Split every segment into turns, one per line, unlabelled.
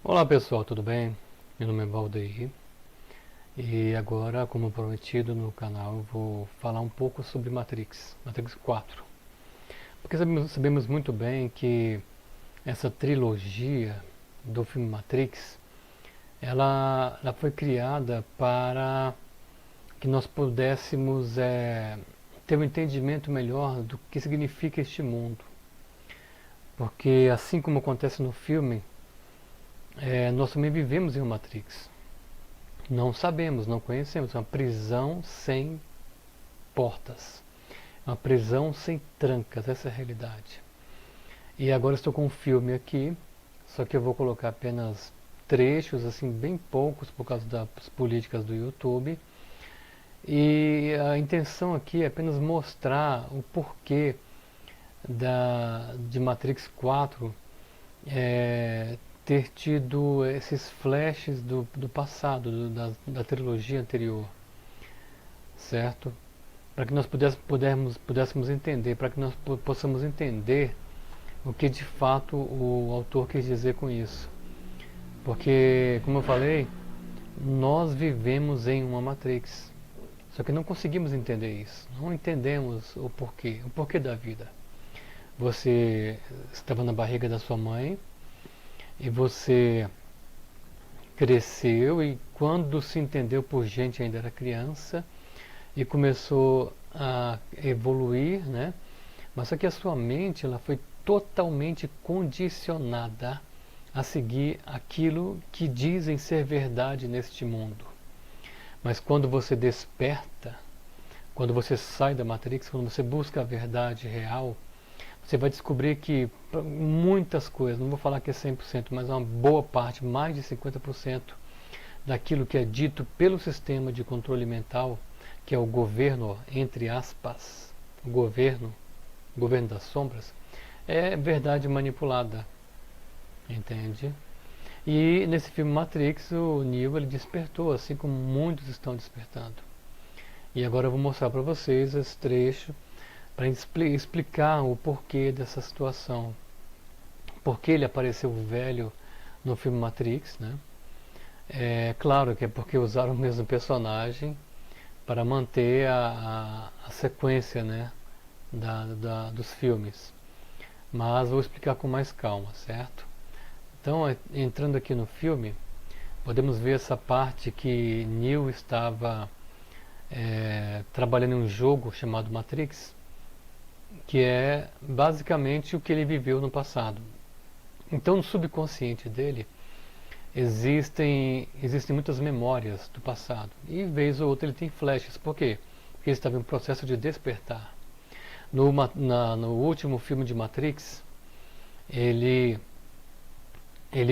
Olá pessoal, tudo bem? Meu nome é Valdeir e agora, como prometido no canal, eu vou falar um pouco sobre Matrix 4. Porque sabemos muito bem que essa trilogia do filme Matrix, ela foi criada para que nós pudéssemos ter um entendimento melhor do que significa este mundo. Porque assim como acontece no filme, nós também vivemos em uma Matrix. Não sabemos, não conhecemos. É uma prisão sem portas. É uma prisão sem trancas. Essa é a realidade. E agora estou com um filme aqui, só que eu vou colocar apenas trechos, assim, bem poucos, por causa das políticas do YouTube. E a intenção aqui é apenas mostrar o porquê de Matrix 4 ter tido esses flashes do passado, da trilogia anterior, certo? Para que nós pudéssemos entender, para que nós possamos entender o que de fato o autor quis dizer com isso. Porque, como eu falei, nós vivemos em uma Matrix, só que não conseguimos entender isso, não entendemos o porquê da vida. Você estava na barriga da sua mãe e você cresceu, e quando se entendeu por gente ainda era criança e começou a evoluir, né? Mas só que a sua mente ela foi totalmente condicionada a seguir aquilo que dizem ser verdade neste mundo. Mas quando você desperta, quando você sai da Matrix, quando você busca a verdade real, você vai descobrir que muitas coisas, não vou falar que é 100%, mas uma boa parte, mais de 50% daquilo que é dito pelo sistema de controle mental, que é o governo, entre aspas, o governo das sombras, é verdade manipulada, entende? E nesse filme Matrix, o Neo ele despertou, assim como muitos estão despertando. E agora eu vou mostrar para vocês esse trecho para explicar o porquê dessa situação. Por que ele apareceu velho no filme Matrix, né? É claro que é porque usaram o mesmo personagem para manter a sequência, né, dos filmes. Mas vou explicar com mais calma, certo? Então, entrando aqui no filme, podemos ver essa parte que Neo estava trabalhando em um jogo chamado Matrix, que é basicamente o que ele viveu no passado. Então, no subconsciente dele existem muitas memórias do passado, e vez ou outra ele tem flashes. Por quê? Porque ele estava em um processo de despertar. No último filme de Matrix, ele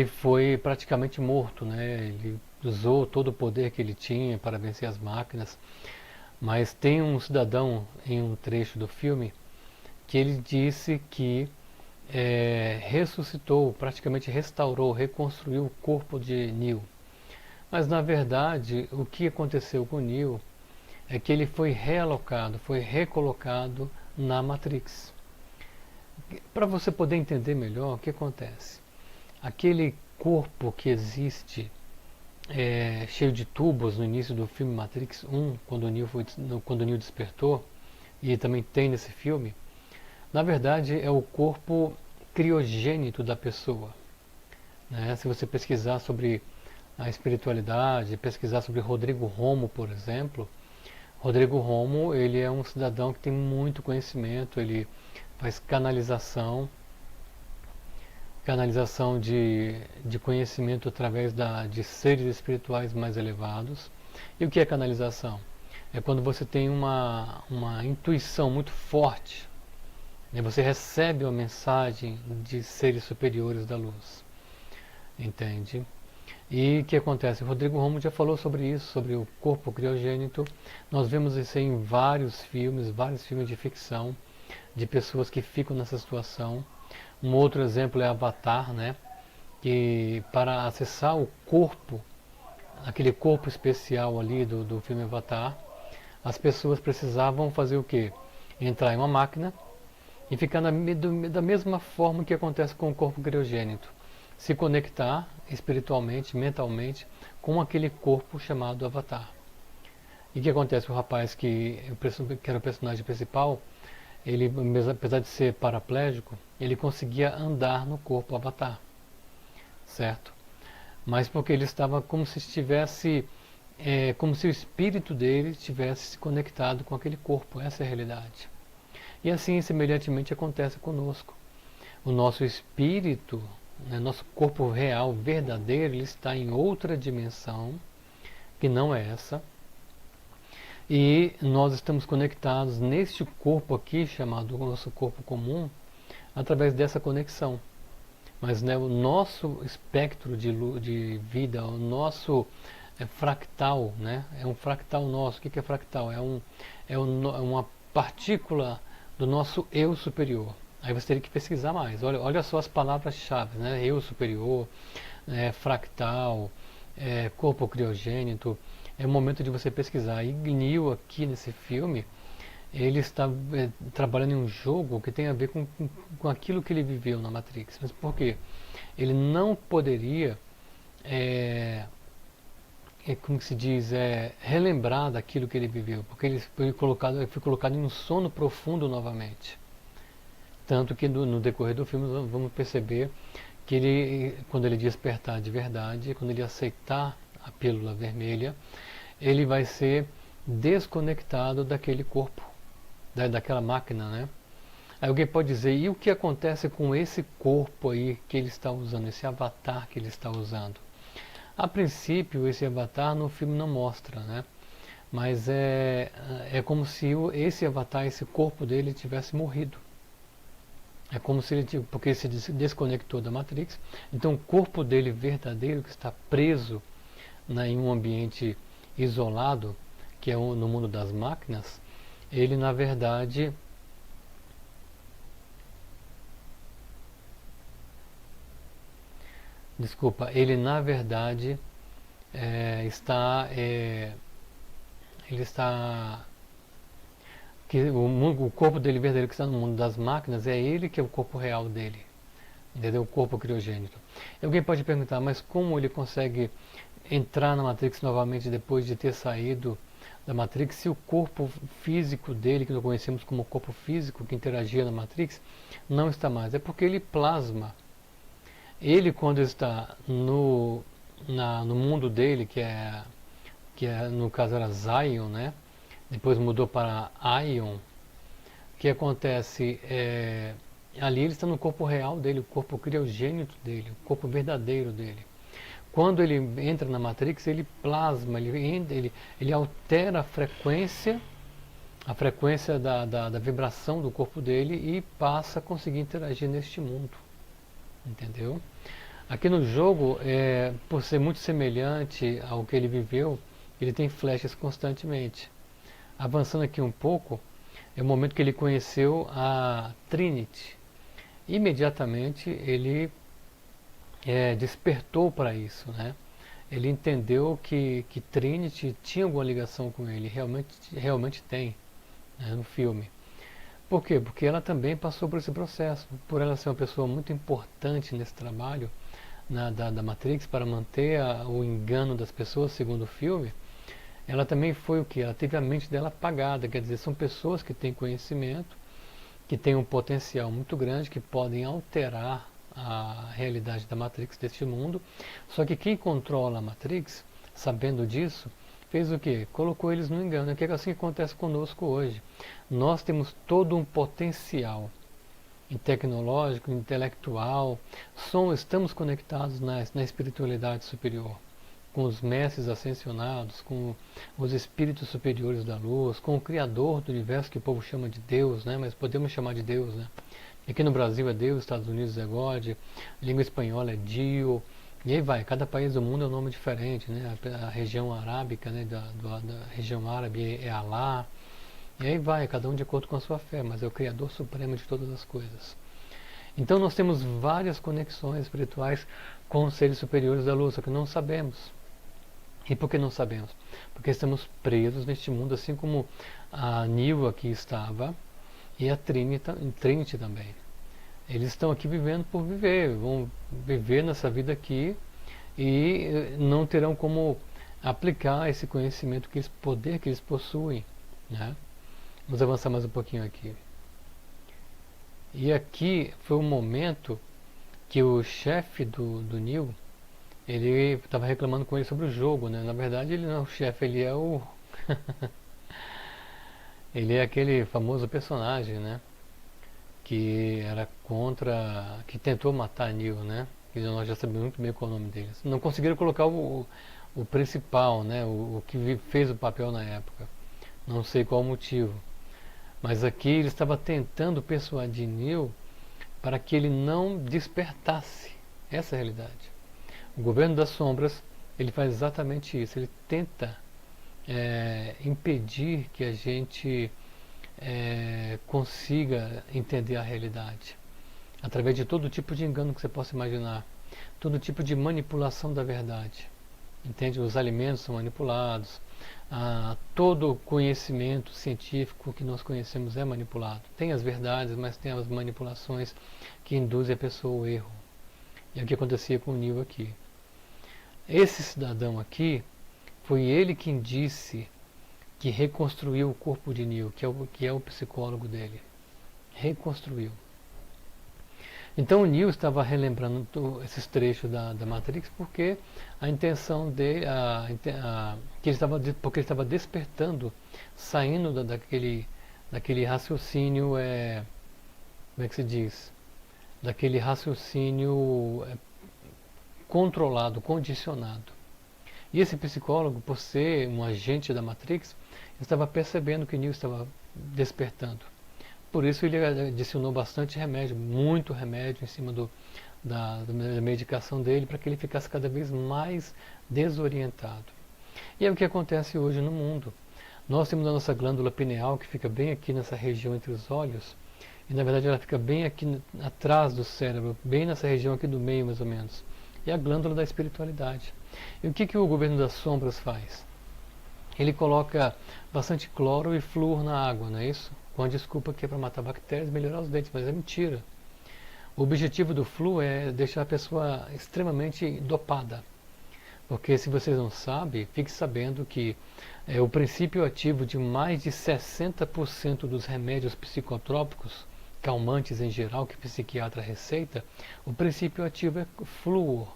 foi praticamente morto, né? Ele usou todo o poder que ele tinha para vencer as máquinas, mas tem um cidadão em um trecho do filme que ele disse que ressuscitou, praticamente restaurou, reconstruiu o corpo de Neo. Mas na verdade, o que aconteceu com Neo é que ele foi realocado, foi recolocado na Matrix. Para você poder entender melhor o que acontece. Aquele corpo que existe cheio de tubos no início do filme Matrix 1, quando o Neo despertou, e também tem nesse filme, na verdade é o corpo criogênito da pessoa, né? Se você pesquisar sobre a espiritualidade, pesquisar sobre Rodrigo Romo, por exemplo, Rodrigo Romo ele é um cidadão que tem muito conhecimento, ele faz canalização de conhecimento através de seres espirituais mais elevados. E o que é canalização? É quando você tem uma intuição muito forte, né? Você recebe uma mensagem de seres superiores da luz, entende? E o que acontece? O Rodrigo Romo já falou sobre isso, sobre o corpo criogênito. Nós vemos isso em vários filmes de ficção, de pessoas que ficam nessa situação. Um outro exemplo é Avatar, né? Que para acessar o corpo, aquele corpo especial ali do filme Avatar, as pessoas precisavam fazer o quê? Entrar em uma máquina e ficar da mesma forma que acontece com o corpo criogênito. Se conectar espiritualmente, mentalmente, com aquele corpo chamado Avatar. E o que acontece? O rapaz que era o personagem principal, ele, apesar de ser paraplégico, ele conseguia andar no corpo Avatar, certo? Mas porque ele estava como se estivesse, como se o espírito dele tivesse se conectado com aquele corpo. Essa é a realidade. E assim, semelhantemente, acontece conosco. O nosso espírito, né, nosso corpo real, verdadeiro, ele está em outra dimensão, que não é essa. E nós estamos conectados neste corpo aqui, chamado nosso corpo comum, através dessa conexão. Mas né, o nosso espectro de vida, o nosso fractal, né, é um fractal nosso. O que é fractal? É uma partícula do nosso eu superior. Aí você teria que pesquisar mais. Olha só as palavras-chave, né? Eu superior, fractal, corpo criogênito. É o momento de você pesquisar. E Neo aqui nesse filme, ele está trabalhando em um jogo que tem a ver com aquilo que ele viveu na Matrix. Mas por quê? Ele não poderia, como se diz, relembrar daquilo que ele viveu, porque ele foi colocado em um sono profundo novamente. Tanto que no decorrer do filme vamos perceber que ele, quando ele despertar de verdade, quando ele aceitar a pílula vermelha, ele vai ser desconectado daquele corpo, daquela máquina, né? Aí alguém pode dizer, e o que acontece com esse corpo aí que ele está usando, esse avatar que ele está usando? A princípio, esse avatar no filme não mostra, né? Mas é como se esse avatar, esse corpo dele tivesse morrido. É como se ele, porque ele se desconectou da Matrix, então o corpo dele verdadeiro, que está preso em um ambiente isolado, que é no mundo das máquinas, ele na verdade ele na verdade ele está que o corpo dele verdadeiro que está no mundo das máquinas é ele que é o corpo real dele, entendeu? O corpo criogênico. E alguém pode perguntar, mas como ele consegue entrar na Matrix novamente depois de ter saído da Matrix, se o corpo físico dele, que nós conhecemos como corpo físico, que interagia na Matrix, não está mais? É porque ele plasma. Ele, quando está no mundo dele, que é no caso era Zion, né? Depois mudou para Ion. O que acontece? Ali ele está no corpo real dele, o corpo criogênico dele, o corpo verdadeiro dele. Quando ele entra na Matrix, ele plasma, ele altera a frequência da vibração do corpo dele e passa a conseguir interagir neste mundo. Entendeu? Aqui no jogo, por ser muito semelhante ao que ele viveu, ele tem flashes constantemente. Avançando aqui um pouco, é o momento que ele conheceu a Trinity. Imediatamente ele despertou para isso, né? Ele entendeu que Trinity tinha alguma ligação com ele, realmente tem, né, no filme. Por quê? Porque ela também passou por esse processo, por ela ser uma pessoa muito importante nesse trabalho da Matrix para manter o engano das pessoas, segundo o filme. Ela também foi o que? Ela teve a mente dela apagada, quer dizer, são pessoas que têm conhecimento, que têm um potencial muito grande, que podem alterar a realidade da Matrix deste mundo. Só que quem controla a Matrix, sabendo disso, fez o que? Colocou eles no engano. É assim que acontece conosco hoje. Nós temos todo um potencial tecnológico, intelectual, estamos conectados na espiritualidade superior, com os mestres ascensionados, com os espíritos superiores da luz, com o Criador do universo, que o povo chama de Deus, né? Mas podemos chamar de Deus, né? Aqui no Brasil é Deus, Estados Unidos é God, língua espanhola é Dio, e aí vai, cada país do mundo é um nome diferente, né? A região arábica, né? da região árabe é Alá, e aí vai, cada um de acordo com a sua fé, mas é o Criador Supremo de todas as coisas. Então nós temos várias conexões espirituais com os seres superiores da luz, só que não sabemos. E por que não sabemos? Porque estamos presos neste mundo, assim como a Neo aqui estava, e a Trinity também. Eles estão aqui vivendo por viver, vão viver nessa vida aqui, e não terão como aplicar esse conhecimento, esse poder que eles possuem, né? Vamos avançar mais um pouquinho aqui. E aqui foi o momento que o chefe do Neo, ele estava reclamando com ele sobre o jogo, né? Na verdade ele não é o chefe, ele é o ele é aquele famoso personagem, né? Que era contra, que tentou matar Neo, né? Que nós já sabemos muito bem qual é o nome deles. Não conseguiram colocar o principal, né? O que fez o papel na época. Não sei qual o motivo. Mas aqui ele estava tentando persuadir Neo para que ele não despertasse. Essa é a realidade. O governo das sombras, ele faz exatamente isso. Ele tenta impedir que a gente consiga entender a realidade. Através de todo tipo de engano que você possa imaginar. Todo tipo de manipulação da verdade. Entende? Os alimentos são manipulados. Todo o conhecimento científico que nós conhecemos é manipulado. Tem as verdades, mas tem as manipulações que induzem a pessoa ao erro. E é o que acontecia com o Neo aqui. Esse cidadão aqui, foi ele quem disse que reconstruiu o corpo de Neo, que é o psicólogo dele. Reconstruiu. Então o Neo estava relembrando esses trechos da Matrix porque a intenção dele, porque ele estava despertando, saindo daquele raciocínio, como é que se diz? Daquele raciocínio controlado, condicionado. E esse psicólogo, por ser um agente da Matrix, estava percebendo que Neo estava despertando. Por isso ele adicionou bastante remédio, muito remédio em cima da medicação dele, para que ele ficasse cada vez mais desorientado. E é o que acontece hoje no mundo. Nós temos a nossa glândula pineal, que fica bem aqui nessa região entre os olhos, e na verdade ela fica bem aqui atrás do cérebro, bem nessa região aqui do meio mais ou menos. É a glândula da espiritualidade. E o que o governo das sombras faz? Ele coloca bastante cloro e flúor na água, não é isso? Com a desculpa que é para matar bactérias e melhorar os dentes, mas é mentira. O objetivo do flúor é deixar a pessoa extremamente dopada. Porque se vocês não sabem, fique sabendo que o princípio ativo de mais de 60% dos remédios psicotrópicos, calmantes em geral, que o psiquiatra receita, o princípio ativo é flúor.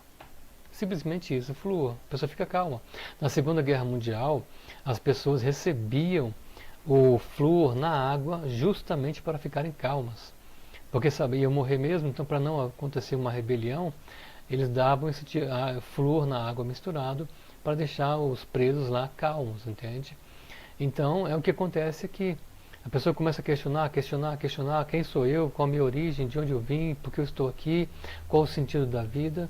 Simplesmente isso, flúor. A pessoa fica calma. Na Segunda Guerra Mundial, as pessoas recebiam o flúor na água justamente para ficarem calmas. Porque sabiam morrer mesmo, então para não acontecer uma rebelião, eles davam esse flúor na água misturado para deixar os presos lá calmos, entende? Então é o que acontece aqui. A pessoa começa a questionar quem sou eu, qual a minha origem, de onde eu vim, por que eu estou aqui, qual o sentido da vida.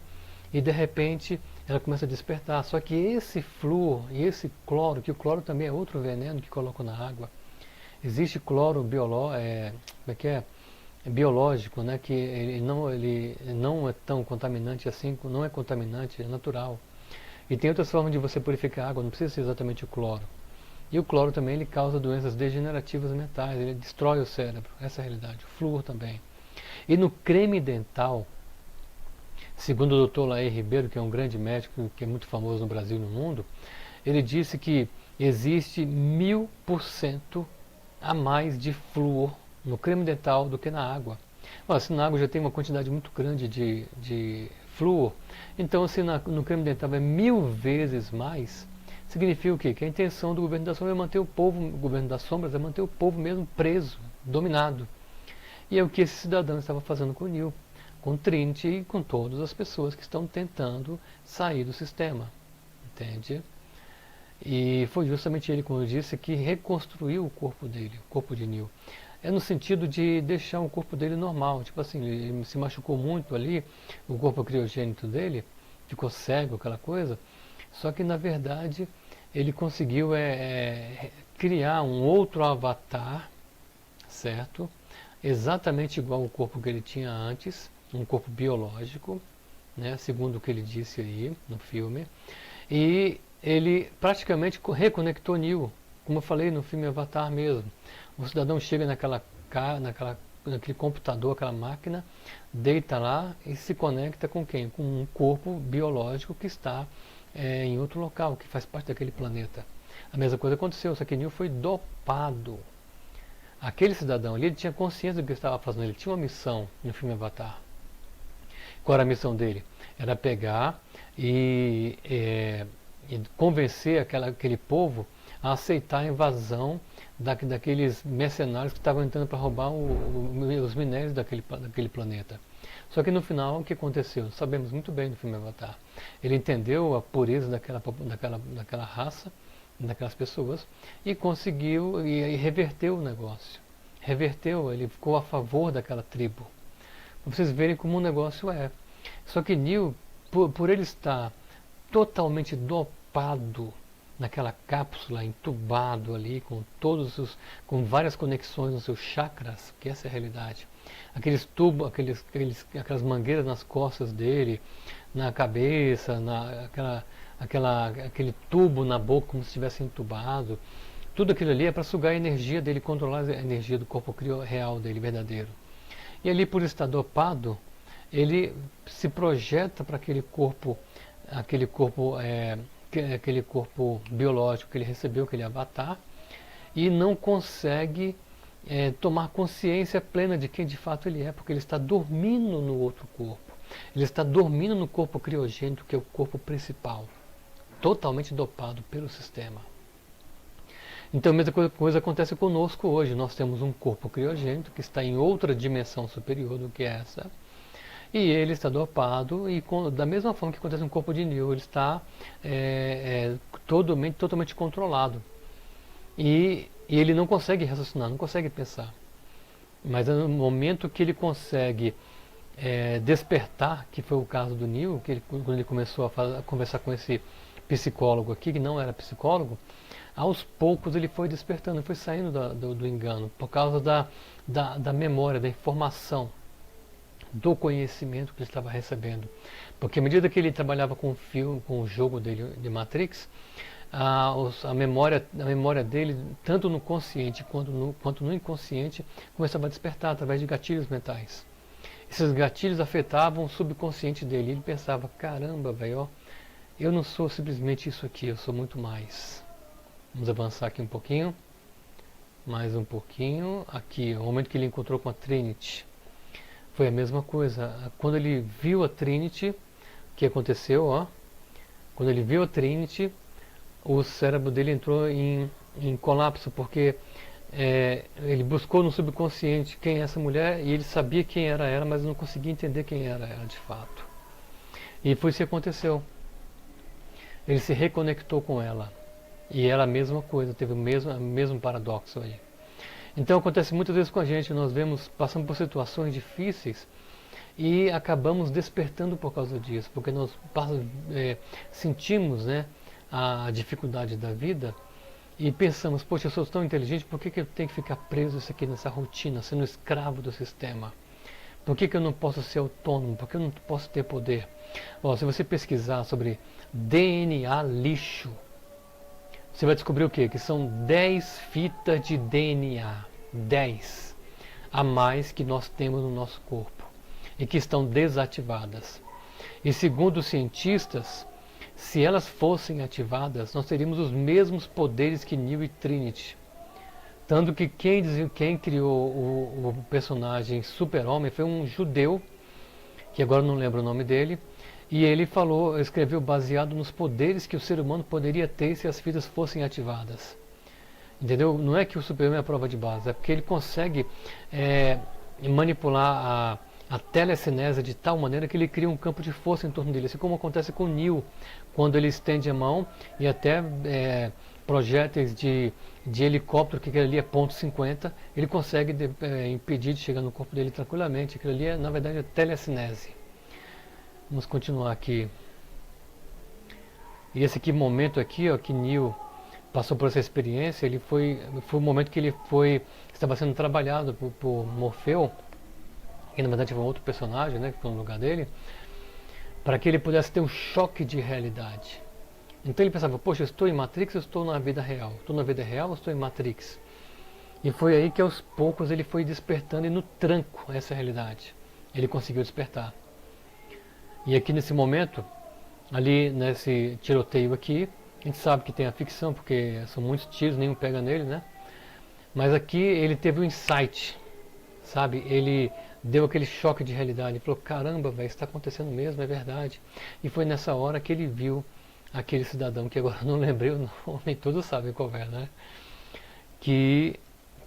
E de repente ela começa a despertar. Só que esse flúor e esse cloro, que o cloro também é outro veneno que colocam na água. Existe cloro biológico, né, que ele não é tão contaminante assim, não é contaminante, é natural. E tem outras formas de você purificar a água, não precisa ser exatamente o cloro. E o cloro também ele causa doenças degenerativas mentais, ele destrói o cérebro, essa é a realidade. O flúor também. E no creme dental, segundo o Dr. Laer Ribeiro, que é um grande médico que é muito famoso no Brasil e no mundo, ele disse que existe 1000% a mais de flúor no creme dental do que na água. Mas se na água já tem uma quantidade muito grande de flúor, então se no creme dental é 1000 vezes mais, significa o quê? Que a intenção do governo das sombras é manter o povo, o governo das sombras é manter o povo mesmo preso, dominado. E é o que esse cidadão estava fazendo com o Neo, com Trinity e com todas as pessoas que estão tentando sair do sistema. Entende? E foi justamente ele, como eu disse, que reconstruiu o corpo dele, o corpo de Neo. É no sentido de deixar o corpo dele normal. Tipo assim, ele se machucou muito ali, o corpo criogênico dele, ficou cego, aquela coisa. Só que na verdade ele conseguiu criar um outro avatar, certo? Exatamente igual ao corpo que ele tinha antes, um corpo biológico, né? Segundo o que ele disse aí no filme. E ele praticamente reconectou Neo, como eu falei no filme Avatar mesmo. O cidadão chega naquela aquele computador, aquela máquina, deita lá e se conecta com quem? Com um corpo biológico que está em outro local, que faz parte daquele planeta. A mesma coisa aconteceu, só que Neo foi dopado. Aquele cidadão ali, ele tinha consciência do que ele estava fazendo, ele tinha uma missão no filme Avatar. Qual era a missão dele? Era pegar e convencer aquele povo a aceitar a invasão daqueles mercenários que estavam entrando para roubar os minérios daquele planeta. Só que no final, o que aconteceu? Sabemos muito bem no filme Avatar. Ele entendeu a pureza daquela raça, daquelas pessoas, e conseguiu, e reverteu o negócio. Reverteu, ele ficou a favor daquela tribo. Para vocês verem como o negócio é. Só que Neo, por ele estar totalmente dopado naquela cápsula, entubado ali, com várias conexões nos seus chakras, que essa é a realidade. Aqueles tubos, aquelas mangueiras nas costas dele, na cabeça, aquele tubo na boca como se estivesse entubado. Tudo aquilo ali é para sugar a energia dele, controlar a energia do corpo real dele, verdadeiro. E ali, por estar dopado, ele se projeta para aquele corpo biológico que ele recebeu, aquele avatar, e não consegue tomar consciência plena de quem de fato ele é, porque ele está dormindo no outro corpo. Ele está dormindo no corpo criogênico, que é o corpo principal, totalmente dopado pelo sistema. Então a mesma coisa acontece conosco hoje. Nós temos um corpo criogênico que está em outra dimensão superior do que essa, e ele está dopado, e da mesma forma que acontece no corpo de Neo, ele está totalmente controlado. E ele não consegue raciocinar, não consegue pensar. Mas no momento que ele consegue despertar, que foi o caso do Neo, quando ele começou a conversar com esse psicólogo aqui, que não era psicólogo, aos poucos ele foi despertando, foi saindo do engano, por causa da memória, da informação, do conhecimento que ele estava recebendo. Porque à medida que ele trabalhava com o jogo dele de Matrix, a memória dele, tanto no consciente quanto no inconsciente, começava a despertar através de gatilhos mentais. Esses gatilhos afetavam o subconsciente dele. Ele pensava, caramba, velho, eu não sou simplesmente isso aqui, eu sou muito mais. Vamos avançar aqui um pouquinho. Mais um pouquinho. Aqui, o momento que ele encontrou com a Trinity. Foi a mesma coisa. Quando ele viu a Trinity, o que aconteceu? Ó, quando ele viu a Trinity, o cérebro dele entrou em colapso, porque ele buscou no subconsciente quem é essa mulher, e ele sabia quem era ela, mas não conseguia entender quem era ela de fato. E foi isso que aconteceu. Ele se reconectou com ela. E ela a mesma coisa, teve o mesmo paradoxo aí. Então acontece muitas vezes com a gente, nós passamos por situações difíceis e acabamos despertando por causa disso, porque nós sentimos, né, a dificuldade da vida e pensamos, poxa, eu sou tão inteligente, por que eu tenho que ficar preso isso aqui nessa rotina, sendo escravo do sistema? Por que eu não posso ser autônomo? Por que eu não posso ter poder? Bom, se você pesquisar sobre DNA lixo, você vai descobrir o quê? Que são 10 fitas de DNA, 10 a mais que nós temos no nosso corpo e que estão desativadas. E segundo os cientistas, se elas fossem ativadas, nós teríamos os mesmos poderes que Neo e Trinity. Tanto que quem criou o personagem Super-Homem foi um judeu, que agora não lembro o nome dele, e ele escreveu baseado nos poderes que o ser humano poderia ter se as fitas fossem ativadas. Entendeu? Não é que o Super-Homem é a prova de base, é porque ele consegue manipular a telecinese de tal maneira que ele cria um campo de força em torno dele, assim como acontece com o Neo, quando ele estende a mão e até projéteis de helicóptero, que aquilo ali é ponto .50, ele consegue impedir de chegar no corpo dele tranquilamente. Aquilo ali, na verdade, é telecinese. Vamos continuar aqui. E esse momento aqui, ó, que Neo passou por essa experiência, foi o momento que ele estava sendo trabalhado por Morfeu, que na verdade foi um outro personagem, né, que foi no lugar dele, para que ele pudesse ter um choque de realidade. Então ele pensava, poxa, eu estou em Matrix ou estou na vida real? Estou na vida real ou estou em Matrix? E foi aí que aos poucos ele foi despertando e no tranco essa realidade. Ele conseguiu despertar. E aqui nesse momento, ali nesse tiroteio aqui, a gente sabe que tem a ficção, porque são muitos tiros, nenhum pega nele, né? Mas aqui ele teve um insight, sabe? Ele deu aquele choque de realidade. Ele falou, caramba, velho, isso está acontecendo mesmo, é verdade. E foi nessa hora que ele viu aquele cidadão, que agora não lembrei o nome, todos sabem qual é, né? Que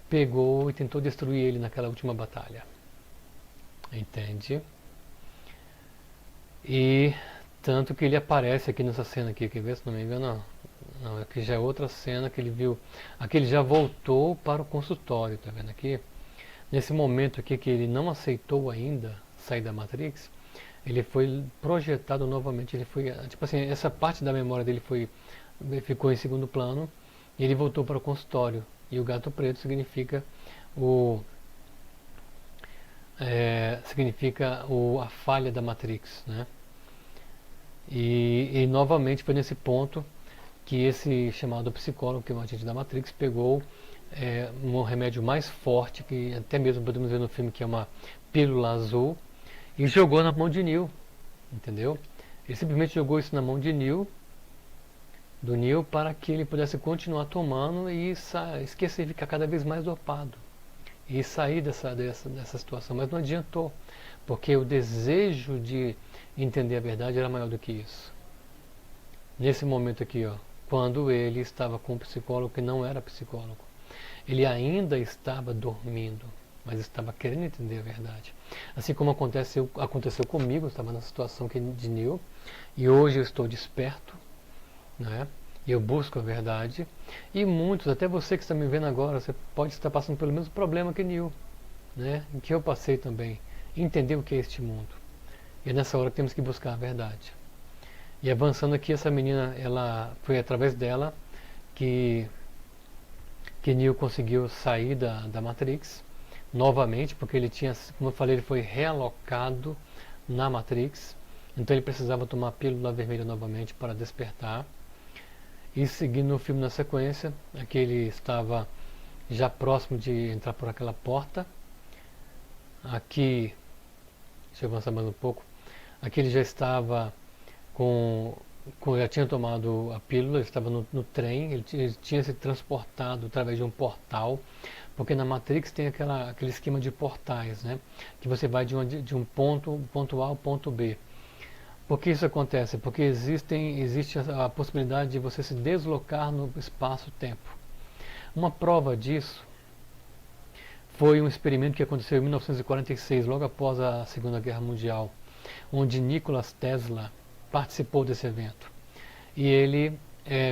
pegou e tentou destruir ele naquela última batalha. Entende? E tanto que ele aparece aqui nessa cena aqui, quer ver se não me engano? Não, aqui já é outra cena que ele viu. Aqui ele já voltou para o consultório, tá vendo aqui? Nesse momento aqui que ele não aceitou ainda sair da Matrix, ele foi projetado novamente, ele foi, tipo assim, essa parte da memória dele ficou em segundo plano e ele voltou para o consultório. E o gato preto significa a falha da Matrix, né? E novamente foi nesse ponto que esse chamado psicólogo, que é um agente da Matrix, pegou um remédio mais forte, que até mesmo podemos ver no filme, que é uma pílula azul, e jogou na mão de Neo, entendeu? Ele simplesmente jogou isso na mão de Neo, do Neo, para que ele pudesse continuar tomando e esquecer, ficar cada vez mais dopado e sair dessa situação, mas não adiantou, porque o desejo de entender a verdade era maior do que isso. Nesse momento aqui, ó, quando ele estava com um psicólogo que não era psicólogo, ele ainda estava dormindo, mas estava querendo entender a verdade. Assim como aconteceu comigo, eu estava na situação de Neo, e hoje eu estou desperto, né? E eu busco a verdade. E muitos, até você que está me vendo agora, você pode estar passando pelo mesmo problema que Neo, né? Que eu passei também. Entender o que é este mundo. E é nessa hora que temos que buscar a verdade. E avançando aqui, essa menina, ela foi através dela que Neo conseguiu sair da Matrix novamente, porque ele tinha, como eu falei, ele foi realocado na Matrix. Então ele precisava tomar a pílula vermelha novamente para despertar. E seguindo o filme na sequência, aqui ele estava já próximo de entrar por aquela porta. Aqui, deixa eu avançar mais um pouco. Aqui ele já estava já tinha tomado a pílula, ele estava no trem, ele tinha se transportado através de um portal, porque na Matrix tem aquele esquema de portais, né? Que você vai de um ponto A ao ponto B. Por que isso acontece? Porque existe a possibilidade de você se deslocar no espaço-tempo. Uma prova disso foi um experimento que aconteceu em 1946, logo após a Segunda Guerra Mundial, onde Nikola Tesla participou desse evento. E ele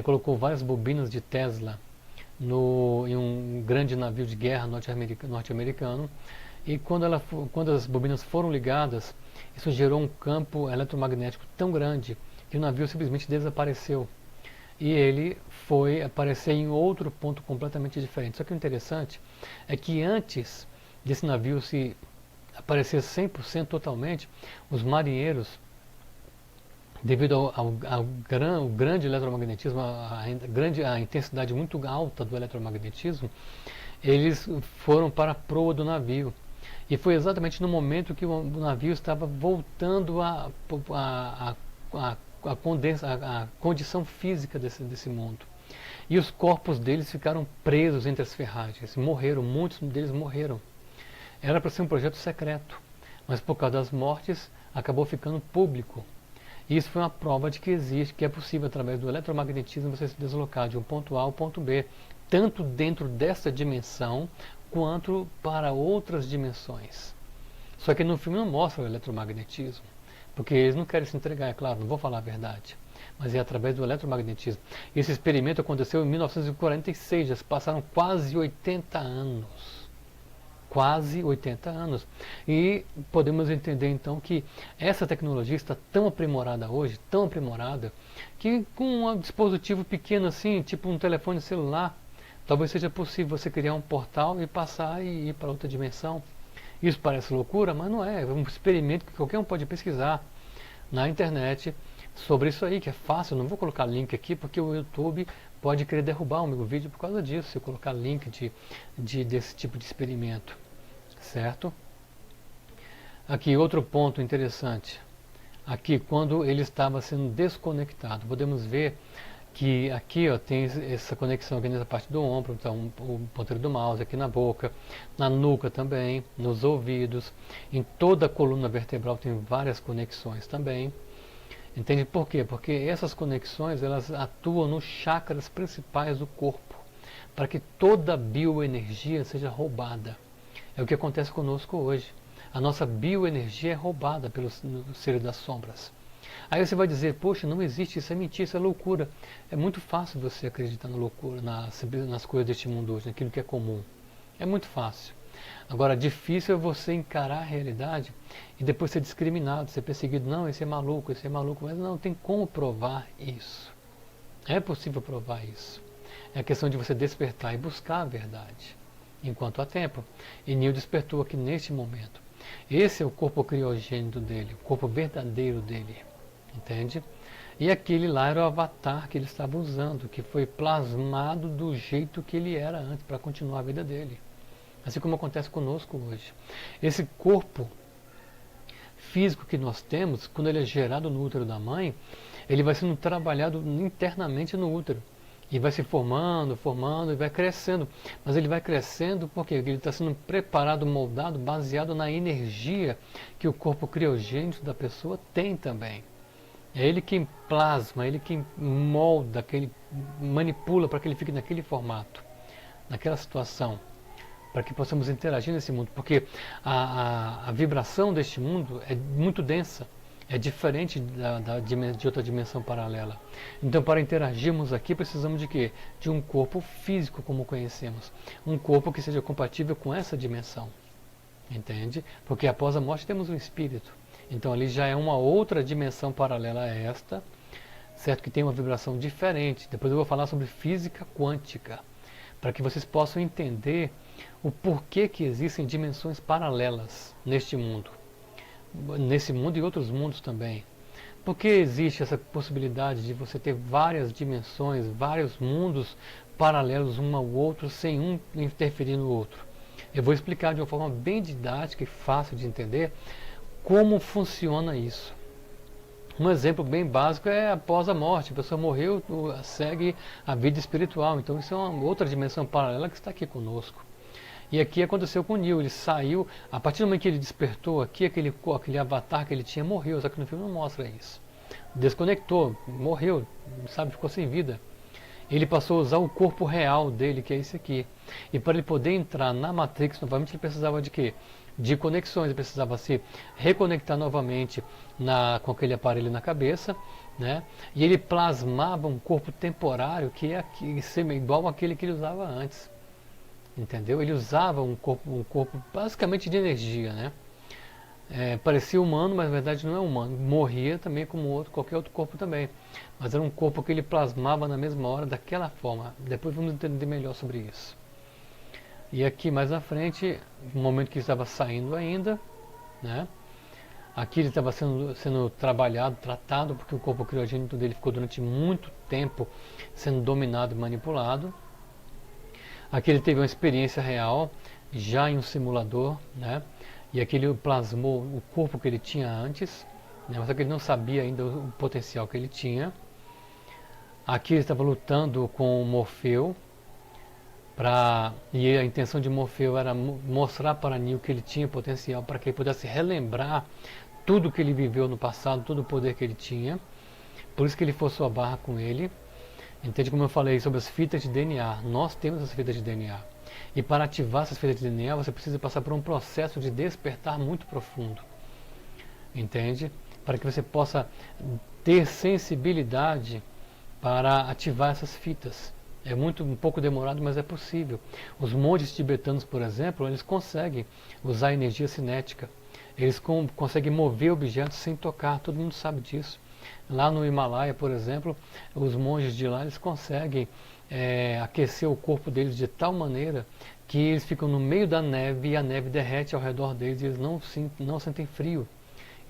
colocou várias bobinas de Tesla em um grande navio de guerra norte-americano, e quando as bobinas foram ligadas, isso gerou um campo eletromagnético tão grande que o navio simplesmente desapareceu. E ele foi aparecer em outro ponto completamente diferente. Só que o interessante é que antes desse navio se aparecer 100% totalmente, os marinheiros, devido ao grande eletromagnetismo, a intensidade muito alta do eletromagnetismo, eles foram para a proa do navio. E foi exatamente no momento que o navio estava voltando à condição física desse mundo. E os corpos deles ficaram presos entre as ferragens. Morreram, muitos deles morreram. Era para ser um projeto secreto, mas por causa das mortes acabou ficando público. E isso foi uma prova de que é possível, através do eletromagnetismo, você se deslocar de um ponto A ao ponto B, tanto dentro dessa dimensão, quanto para outras dimensões. Só que no filme não mostra o eletromagnetismo, porque eles não querem se entregar, é claro, não vou falar a verdade, mas é através do eletromagnetismo. Esse experimento aconteceu em 1946, já se passaram quase 80 anos. Quase 80 anos. E podemos entender então que essa tecnologia está tão aprimorada hoje, tão aprimorada, que com um dispositivo pequeno assim, tipo um telefone celular, talvez seja possível você criar um portal e passar e ir para outra dimensão. Isso parece loucura, mas não é. É um experimento que qualquer um pode pesquisar na internet sobre isso aí, que é fácil. Eu não vou colocar link aqui porque o YouTube pode querer derrubar o meu vídeo por causa disso, se eu colocar link desse tipo de experimento, certo? Aqui outro ponto interessante. Aqui quando ele estava sendo desconectado, podemos ver que aqui ó, tem essa conexão aqui nessa parte do ombro, então o ponteiro do mouse aqui na boca, na nuca também, nos ouvidos, em toda a coluna vertebral tem várias conexões também. Entende por quê? Porque essas conexões elas atuam nos chakras principais do corpo, para que toda a bioenergia seja roubada. É o que acontece conosco hoje. A nossa bioenergia é roubada pelos seres das sombras. Aí você vai dizer, poxa, não existe, isso é mentira, isso é loucura. É muito fácil você acreditar na loucura, nas coisas deste mundo hoje, naquilo que é comum. É muito fácil. Agora, difícil é você encarar a realidade e depois ser discriminado, ser perseguido. Não, esse é maluco, mas não tem como provar isso. É possível provar isso. É a questão de você despertar e buscar a verdade, enquanto há tempo. E Neo despertou aqui neste momento. Esse é o corpo criogênico dele, o corpo verdadeiro dele. Entende? E aquele lá era o avatar que ele estava usando, que foi plasmado do jeito que ele era antes, para continuar a vida dele. Assim como acontece conosco hoje. Esse corpo físico que nós temos, quando ele é gerado no útero da mãe, ele vai sendo trabalhado internamente no útero. E vai se formando e vai crescendo. Mas ele vai crescendo porque ele está sendo preparado, moldado, baseado na energia que o corpo criogênico da pessoa tem também. É ele quem plasma, ele quem molda, que ele manipula para que ele fique naquele formato, naquela situação, para que possamos interagir nesse mundo. Porque a vibração deste mundo é muito densa, é diferente de outra dimensão paralela. Então, para interagirmos aqui, precisamos de quê? De um corpo físico como conhecemos. Um corpo que seja compatível com essa dimensão. Entende? Porque após a morte temos um espírito. Então ali já é uma outra dimensão paralela a esta, certo? Que tem uma vibração diferente. Depois eu vou falar sobre física quântica, para que vocês possam entender o porquê que existem dimensões paralelas neste mundo. Nesse mundo e outros mundos também. Por que existe essa possibilidade de você ter várias dimensões, vários mundos paralelos um ao outro, sem um interferir no outro? Eu vou explicar de uma forma bem didática e fácil de entender como funciona isso. Um exemplo bem básico é após a morte. A pessoa morreu, segue a vida espiritual. Então isso é uma outra dimensão paralela que está aqui conosco. E aqui aconteceu com o Neo. Ele saiu, a partir do momento que ele despertou aqui, aquele avatar que ele tinha morreu. Só que no filme não mostra isso. Desconectou, morreu, sabe, ficou sem vida. Ele passou a usar o corpo real dele, que é esse aqui. E para ele poder entrar na Matrix novamente, ele precisava de quê? De conexões, ele precisava se reconectar novamente com aquele aparelho na cabeça, né? E ele plasmava um corpo temporário que é igual àquele que ele usava antes. Entendeu? Ele usava um corpo basicamente de energia, né? Parecia humano, mas na verdade não é humano. Morria também como qualquer outro corpo também. Mas era um corpo que ele plasmava na mesma hora, daquela forma. Depois vamos entender melhor sobre isso. E aqui mais à frente, no momento que ele estava saindo ainda, né? Aqui ele estava sendo trabalhado, tratado, porque o corpo criogênico dele ficou durante muito tempo sendo dominado e manipulado. Aqui ele teve uma experiência real, já em um simulador, né? E aqui ele plasmou o corpo que ele tinha antes, né? Só que ele não sabia ainda o potencial que ele tinha. Aqui ele estava lutando com o Morfeu, e a intenção de Morfeu era mostrar para Neo que ele tinha potencial, para que ele pudesse relembrar tudo que ele viveu no passado, todo o poder que ele tinha. Por isso que ele forçou a barra com ele. Entende como eu falei sobre as fitas de DNA? Nós temos as fitas de DNA. E para ativar essas fitas de DNA, você precisa passar por um processo de despertar muito profundo. Entende? Para que você possa ter sensibilidade para ativar essas fitas. É um pouco demorado, mas é possível. Os monges tibetanos, por exemplo, eles conseguem usar energia cinética. Eles conseguem mover objetos sem tocar, todo mundo sabe disso. Lá no Himalaia, por exemplo, os monges de lá eles conseguem aquecer o corpo deles de tal maneira que eles ficam no meio da neve e a neve derrete ao redor deles e eles não sentem frio.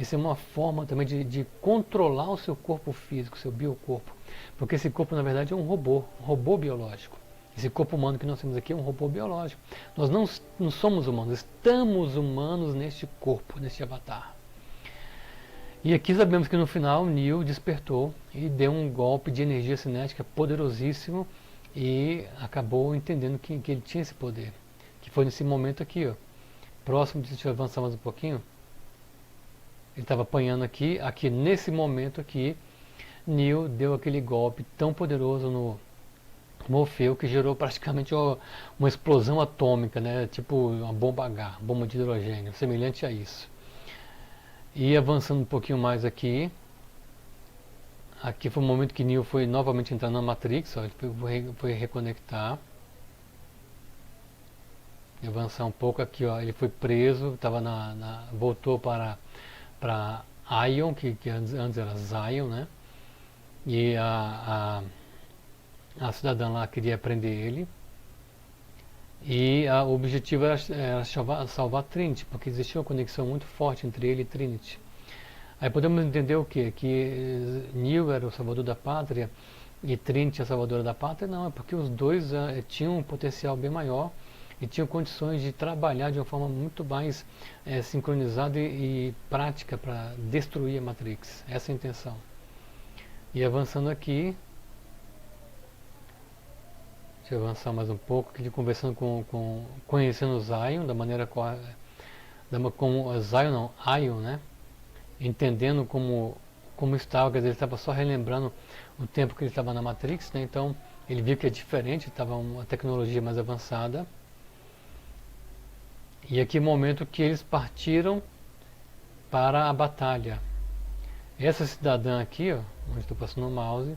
Isso é uma forma também de controlar o seu corpo físico, o seu biocorpo. Porque esse corpo, na verdade, é um robô biológico. Esse corpo humano que nós temos aqui é um robô biológico. Nós não somos humanos, estamos humanos neste corpo, neste avatar. E aqui sabemos que no final Neo despertou e deu um golpe de energia cinética poderosíssimo e acabou entendendo que ele tinha esse poder. Que foi nesse momento aqui, ó. Próximo, deixa eu avançar mais um pouquinho. Ele estava apanhando aqui nesse momento aqui, Neo deu aquele golpe tão poderoso no Morfeu que gerou praticamente uma explosão atômica, né? Tipo uma bomba H, bomba de hidrogênio, semelhante a isso. E avançando um pouquinho mais aqui, aqui foi o momento que Neo foi novamente entrar na Matrix, ó, ele foi reconectar. E avançar um pouco aqui, ó, ele foi preso, tava voltou para Ion, que antes era Zion, né? E a cidadã lá queria prender ele. E o objetivo era salvar Trinity, porque existia uma conexão muito forte entre ele e Trinity. Aí podemos entender o quê? Que Neo era o salvador da pátria e Trinity a salvadora da pátria? Não, é porque os dois tinham um potencial bem maior e tinham condições de trabalhar de uma forma muito mais sincronizada e prática para destruir a Matrix. Essa é a intenção. E avançando aqui, deixa eu avançar mais um pouco, aqui conversando conhecendo o Zion da maneira correta, como Zion não, Ion, né? Entendendo como estava, quer dizer, ele estava só relembrando o tempo que ele estava na Matrix, né? Então ele viu que é diferente, estava uma tecnologia mais avançada. E aqui é o momento que eles partiram para a batalha. Essa cidadã aqui, ó, onde estou passando o mouse,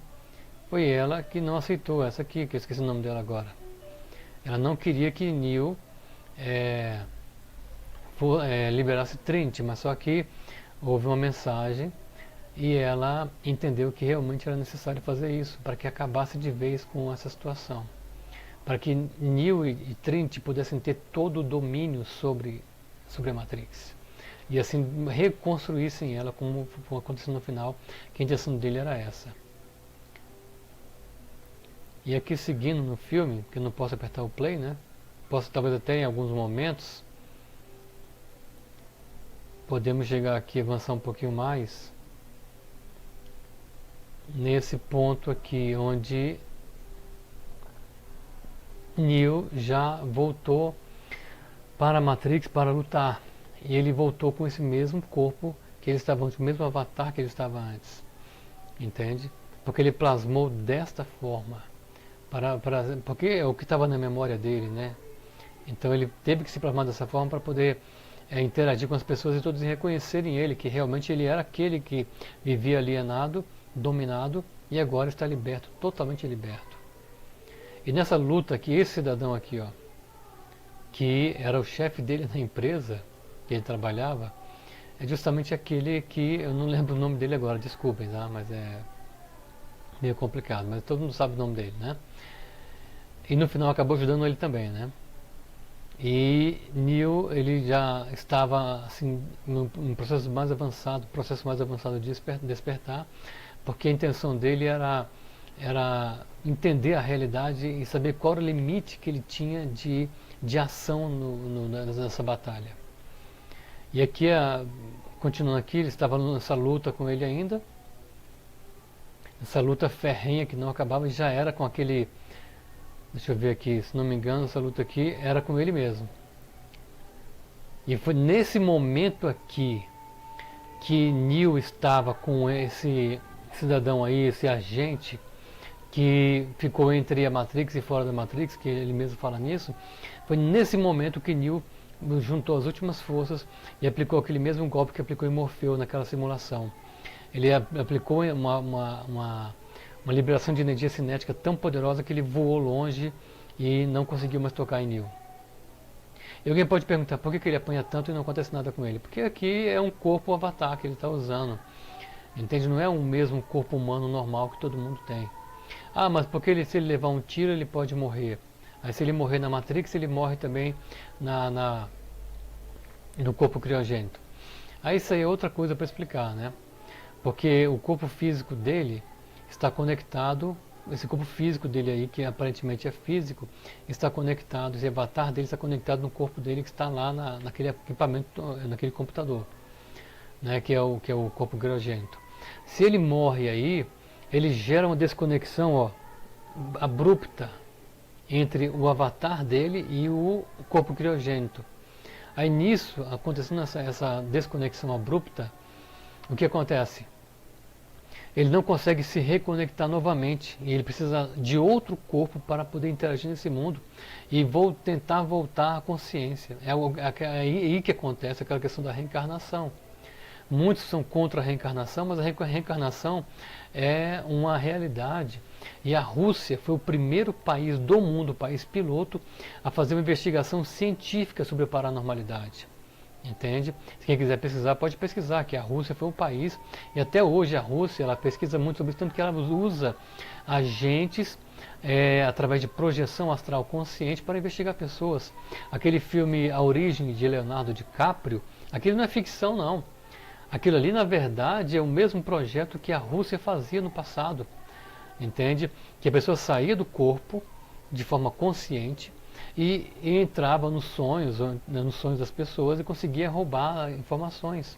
foi ela que não aceitou, essa aqui, que eu esqueci o nome dela agora. Ela não queria que Neo liberasse Trinity, mas só que houve uma mensagem e ela entendeu que realmente era necessário fazer isso, para que acabasse de vez com essa situação. Para que Neo e Trinity pudessem ter todo o domínio sobre a Matrix. E assim reconstruíssem ela, como aconteceu no final, que a intenção dele era essa. E aqui seguindo no filme, que eu não posso apertar o play, né? Posso talvez até em alguns momentos. Podemos chegar aqui e avançar um pouquinho mais. Nesse ponto aqui, onde Neo já voltou para a Matrix para lutar. E ele voltou com esse mesmo corpo que ele estava antes, o mesmo avatar que ele estava antes. Entende? Porque ele plasmou desta forma. Porque é o que estava na memória dele, né? Então ele teve que se plasmar dessa forma para poder interagir com as pessoas e todos reconhecerem ele, que realmente ele era aquele que vivia alienado, dominado e agora está liberto, totalmente liberto. E nessa luta aqui, esse cidadão aqui, ó, que era o chefe dele na empresa que ele trabalhava, é justamente aquele que, eu não lembro o nome dele agora, desculpem, tá? Mas é meio complicado, mas todo mundo sabe o nome dele, né? E no final acabou ajudando ele também, né? E Neo, ele já estava assim num processo mais avançado de despertar, porque a intenção dele era entender a realidade e saber qual era o limite que ele tinha de ação nessa batalha. E aqui, continuando aqui, ele estava nessa luta com ele ainda, essa luta ferrenha que não acabava, e já era com aquele, deixa eu ver aqui, se não me engano, essa luta aqui era com ele mesmo. E foi nesse momento aqui que Neo estava com esse cidadão aí, esse agente que ficou entre a Matrix e fora da Matrix, que ele mesmo fala nisso. Foi nesse momento que Neo juntou as últimas forças e aplicou aquele mesmo golpe que aplicou em Morfeu naquela simulação. Ele aplicou uma liberação de energia cinética tão poderosa que ele voou longe e não conseguiu mais tocar em Neo. E alguém pode perguntar por que ele apanha tanto e não acontece nada com ele? Porque aqui é um corpo avatar que ele está usando. Entende? Não é o mesmo corpo humano normal que todo mundo tem. Ah, mas porque se ele levar um tiro ele pode morrer. Aí se ele morrer na Matrix, ele morre também no corpo criogênico. Aí isso aí é outra coisa para explicar, né? Porque o corpo físico dele está conectado, esse corpo físico dele aí, que aparentemente é físico, está conectado, esse avatar dele está conectado no corpo dele que está lá naquele equipamento, naquele computador, né? Que é o corpo criogênico. Se ele morre aí, ele gera uma desconexão, ó, abrupta entre o avatar dele e o corpo criogênico. Aí nisso, acontecendo essa desconexão abrupta, o que acontece? Ele não consegue se reconectar novamente e ele precisa de outro corpo para poder interagir nesse mundo e tentar voltar à consciência. É aí que acontece aquela questão da reencarnação. Muitos são contra a reencarnação, mas a reencarnação é uma realidade. E a Rússia foi o primeiro país do mundo, o país piloto, a fazer uma investigação científica sobre a paranormalidade. Entende? Se quem quiser pesquisar, pode pesquisar, que a Rússia foi um país, e até hoje a Rússia ela pesquisa muito sobre isso, tanto que ela usa agentes através de projeção astral consciente para investigar pessoas. Aquele filme A Origem de Leonardo DiCaprio, aquilo não é ficção não. Aquilo ali, na verdade, é o mesmo projeto que a Rússia fazia no passado. Entende? Que a pessoa saía do corpo de forma consciente e entrava nos sonhos das pessoas e conseguia roubar informações.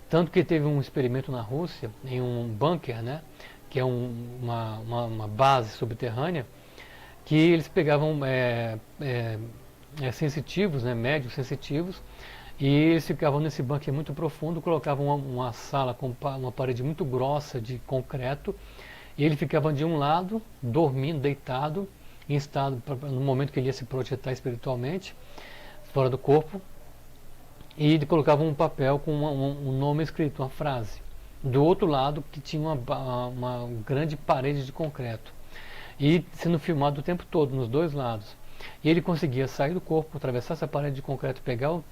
Tanto que teve um experimento na Rússia, em um bunker, né, que é uma base subterrânea, que eles pegavam sensitivos, né, médios sensitivos, e eles ficavam nesse bunker muito profundo, colocavam uma sala com uma parede muito grossa de concreto, e ele ficava de um lado, dormindo, deitado, em estado, no momento que ele ia se projetar espiritualmente, fora do corpo, e colocava um papel com um nome escrito, uma frase. Do outro lado, que tinha uma grande parede de concreto. E sendo filmado o tempo todo, nos dois lados. E ele conseguia sair do corpo, atravessar essa parede de concreto, pegar o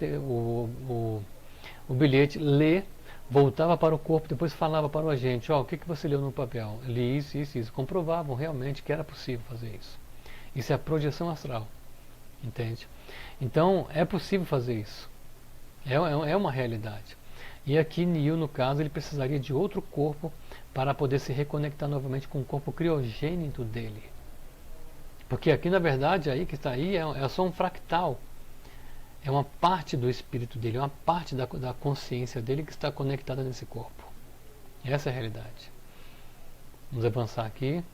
bilhete, ler, voltava para o corpo, depois falava para o agente, o que você leu no papel? Li isso, isso, isso. Comprovavam realmente que era possível fazer isso. Isso é a projeção astral, entende? Então, é possível fazer isso. É uma realidade. E aqui, Neo, no caso, ele precisaria de outro corpo para poder se reconectar novamente com o corpo criogênico dele. Porque aqui, na verdade, aí que está aí, é só um fractal. É uma parte do espírito dele, é uma parte da consciência dele que está conectada nesse corpo. Essa é a realidade. Vamos avançar aqui.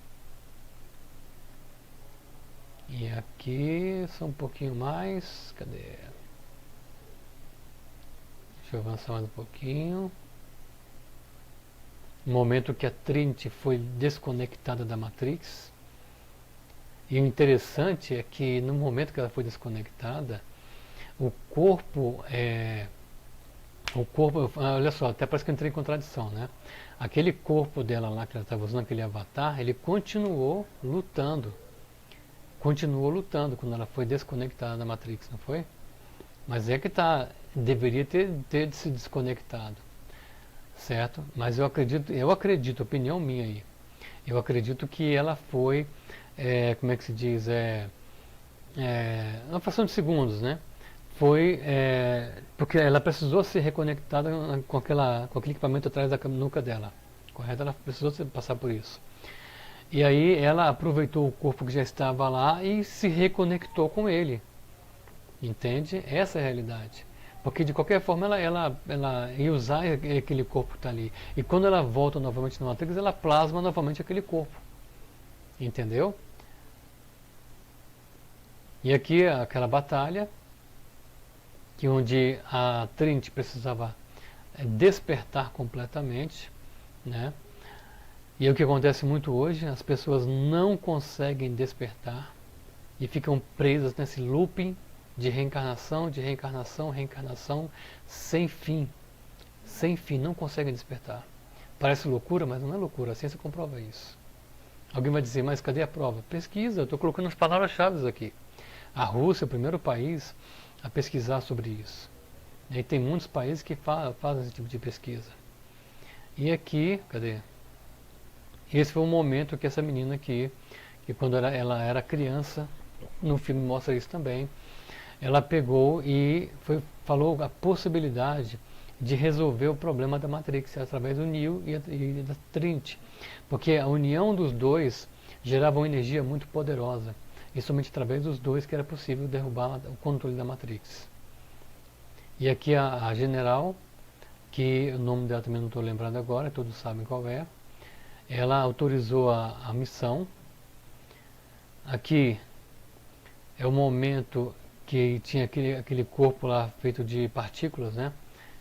E aqui, só um pouquinho mais. Cadê? Deixa eu avançar mais um pouquinho. No momento que a Trinity foi desconectada da Matrix. E o interessante é que no momento que ela foi desconectada, o corpo, olha só, até parece que eu entrei em contradição, né? Aquele corpo dela lá, que ela estava usando, aquele avatar, ele continuou lutando quando ela foi desconectada da Matrix, não foi? Mas é que deveria ter se desconectado, certo? Mas eu acredito, opinião minha aí, eu acredito que ela foi, como é que se diz, uma fração de segundos, né? Foi porque ela precisou ser reconectada com aquele equipamento atrás da nuca dela, correto? Ela precisou passar por isso. E aí ela aproveitou o corpo que já estava lá e se reconectou com ele. Entende? Essa é a realidade. Porque de qualquer forma ela ia usar aquele corpo que está ali. E quando ela volta novamente na Matrix, ela plasma novamente aquele corpo. Entendeu? E aqui aquela batalha, onde a Trinity precisava despertar completamente, né? E é o que acontece muito hoje, as pessoas não conseguem despertar e ficam presas nesse looping de reencarnação, reencarnação, sem fim. Sem fim, não conseguem despertar. Parece loucura, mas não é loucura, a ciência comprova isso. Alguém vai dizer, mas cadê a prova? Pesquisa, eu estou colocando as palavras-chave aqui. A Rússia é o primeiro país a pesquisar sobre isso. E tem muitos países que fazem esse tipo de pesquisa. E aqui, cadê? Esse foi o momento que essa menina aqui, que quando ela era criança, no filme mostra isso também, ela pegou e falou a possibilidade de resolver o problema da Matrix através do Neo e da Trinity. Porque a união dos dois gerava uma energia muito poderosa. E somente através dos dois que era possível derrubar o controle da Matrix. E aqui a general, que o nome dela também não estou lembrando agora, todos sabem qual é. Ela autorizou a missão. Aqui é o momento que tinha aquele corpo lá feito de partículas, né?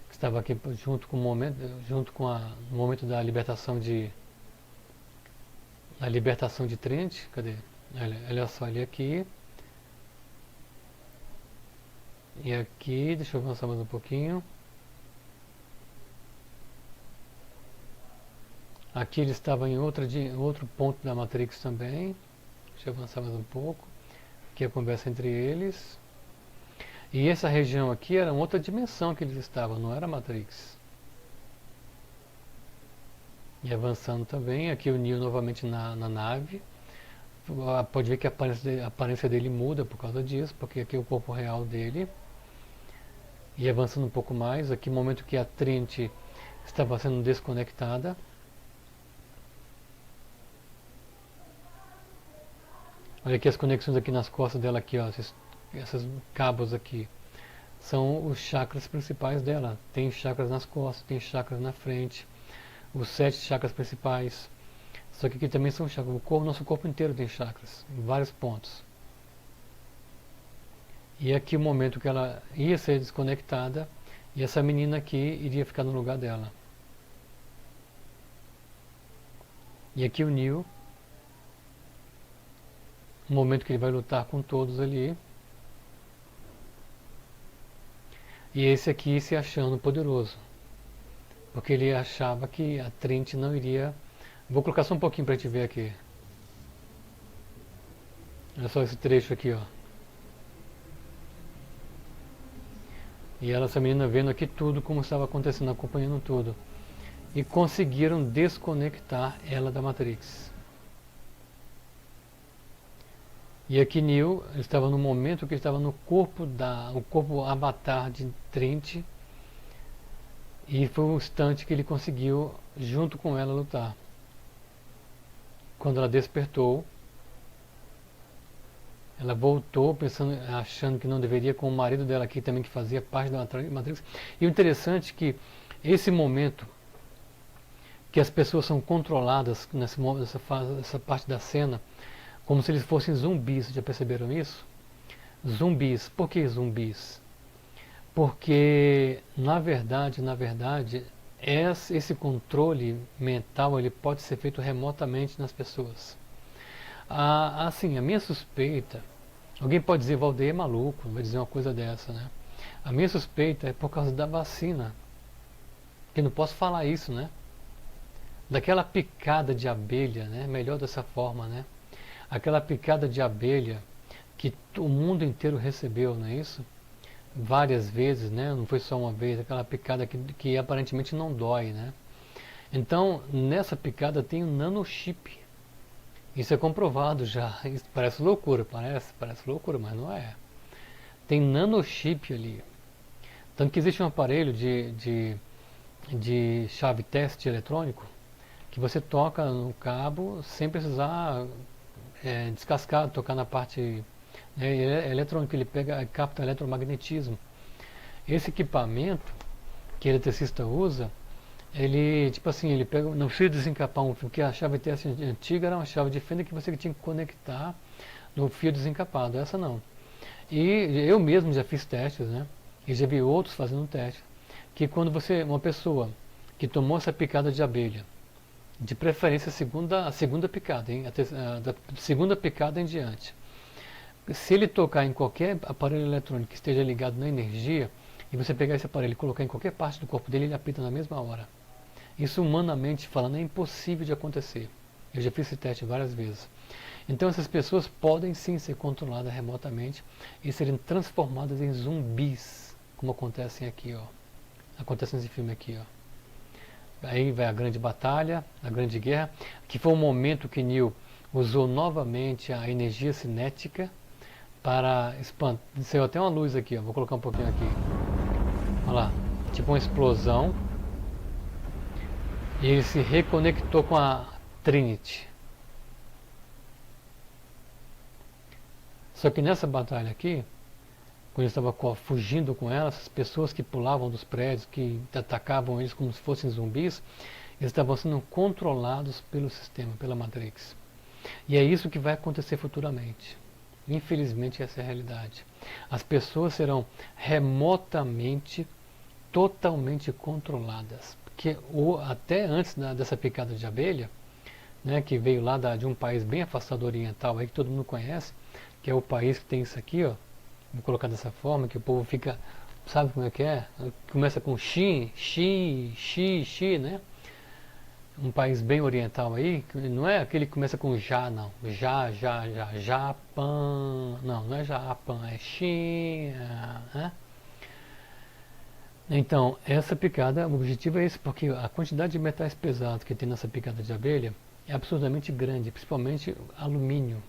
Que estava aqui junto com o momento, no momento da libertação de Trinity. Cadê? Olha só, ali aqui. E aqui, deixa eu avançar mais um pouquinho. Aqui ele estava em outro ponto da Matrix também. Deixa eu avançar mais um pouco. Aqui a conversa entre eles. E essa região aqui era outra dimensão que eles estavam, não era Matrix. E avançando também, aqui o Neo novamente na nave. Pode ver que a aparência dele muda por causa disso, porque aqui é o corpo real dele. E avançando um pouco mais, aqui o momento que a Trinity estava sendo desconectada. Olha aqui as conexões aqui nas costas dela aqui, ó, esses cabos aqui. São os chakras principais dela. Tem chakras nas costas, tem chakras na frente. Os 7 chakras principais. Só que aqui também são chakras. Nosso corpo inteiro tem chakras, em vários pontos. E aqui o momento que ela ia ser desconectada, e essa menina aqui iria ficar no lugar dela. E aqui o Neo, o momento que ele vai lutar com todos ali. E esse aqui se achando poderoso, porque ele achava que a Trinity não iria... Vou colocar só um pouquinho para a gente ver aqui. Olha só esse trecho aqui, ó. E essa menina vendo aqui tudo como estava acontecendo, acompanhando tudo. E conseguiram desconectar ela da Matrix. E aqui Neo estava no momento que estava no corpo o corpo avatar de Trinity. E foi um instante que ele conseguiu, junto com ela, lutar. Quando ela despertou, ela voltou achando que não deveria, com o marido dela aqui também, que fazia parte da Matrix. E o interessante é que esse momento que as pessoas são controladas nessa parte da cena, como se eles fossem zumbis, já perceberam isso? Zumbis. Por que zumbis? Porque, na verdade, esse controle mental ele pode ser feito remotamente nas pessoas. Assim, a minha suspeita, alguém pode dizer, Valdeir é maluco, vai dizer uma coisa dessa, né? A minha suspeita é por causa da vacina, que não posso falar isso, né? Daquela picada de abelha, né? Melhor dessa forma, né? Aquela picada de abelha que o mundo inteiro recebeu, não é isso? Várias vezes, né? Não foi só uma vez, aquela picada que aparentemente não dói, né? Então, nessa picada tem um nanochip. Isso é comprovado já. Isso parece loucura, parece loucura, mas não é. Tem nanochip ali. Tanto que existe um aparelho de chave teste eletrônico que você toca no cabo sem precisar descascar, tocar na parte eletrônica. Ele capta eletromagnetismo. Esse equipamento que o eletricista usa, ele, tipo assim, ele pega, não precisa desencapar um fio, porque a chave teste antiga era uma chave de fenda que você tinha que conectar no fio desencapado, essa não. E eu mesmo já fiz testes, né? E já vi outros fazendo testes, que quando uma pessoa que tomou essa picada de abelha, de preferência a segunda picada, hein? Da segunda picada em diante, se ele tocar em qualquer aparelho eletrônico que esteja ligado na energia, e você pegar esse aparelho e colocar em qualquer parte do corpo dele, ele apita na mesma hora. Isso, humanamente falando, é impossível de acontecer. Eu já fiz esse teste várias vezes. Então essas pessoas podem sim ser controladas remotamente e serem transformadas em zumbis, como acontecem aqui, ó. Acontece nesse filme aqui, ó. Aí vai a grande batalha, a grande guerra, que foi o momento que Neo usou novamente a energia cinética para espantar. Saiu até uma luz aqui, ó. Vou colocar um pouquinho aqui. Olha lá. tipo uma explosão, e ele se reconectou com a Trinity. Só que nessa batalha aqui, quando ele estava fugindo com ela, essas pessoas que pulavam dos prédios, que atacavam eles como se fossem zumbis, eles estavam sendo controlados pelo sistema, pela Matrix. E é isso que vai acontecer futuramente. Infelizmente essa é a realidade. As pessoas serão remotamente, totalmente controladas. Porque até antes dessa picada de abelha, né, que veio lá de um país bem afastado oriental, aí que todo mundo conhece, que é o país que tem isso aqui, ó, vou colocar dessa forma, que o povo fica, sabe como é que é? Começa com Xi, né? Um país bem oriental aí, não é aquele que começa com já, não. Japão, não é Japão, é China, né? Então, essa picada, o objetivo é esse, porque a quantidade de metais pesados que tem nessa picada de abelha é absurdamente grande, principalmente alumínio.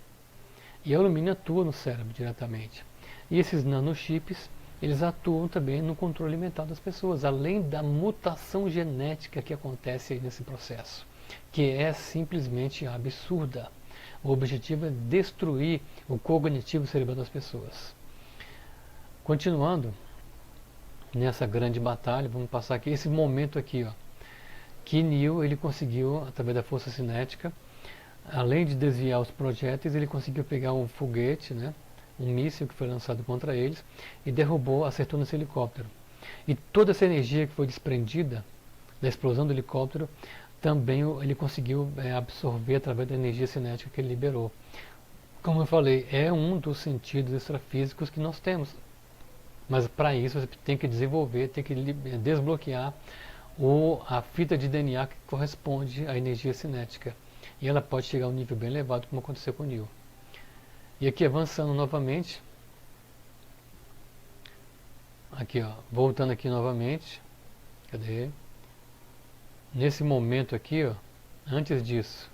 E o alumínio atua no cérebro diretamente. E esses nanochips, eles atuam também no controle mental das pessoas, além da mutação genética que acontece aí nesse processo, que é simplesmente absurda. O objetivo é destruir o cognitivo cerebral das pessoas. Continuando nessa grande batalha, vamos passar aqui, esse momento aqui, ó, que Neo ele conseguiu, através da força cinética, além de desviar os projéteis, ele conseguiu pegar um foguete, né, um míssil que foi lançado contra eles, e derrubou, acertou nesse helicóptero. E toda essa energia que foi desprendida da explosão do helicóptero, também ele conseguiu absorver através da energia cinética que ele liberou. Como eu falei, é um dos sentidos extrafísicos que nós temos. Mas para isso você tem que desenvolver, tem que desbloquear a fita de DNA que corresponde à energia cinética. E ela pode chegar a um nível bem elevado, como aconteceu com o Neo. E aqui avançando novamente, aqui ó, voltando aqui novamente, cadê? Nesse momento aqui, ó, antes disso,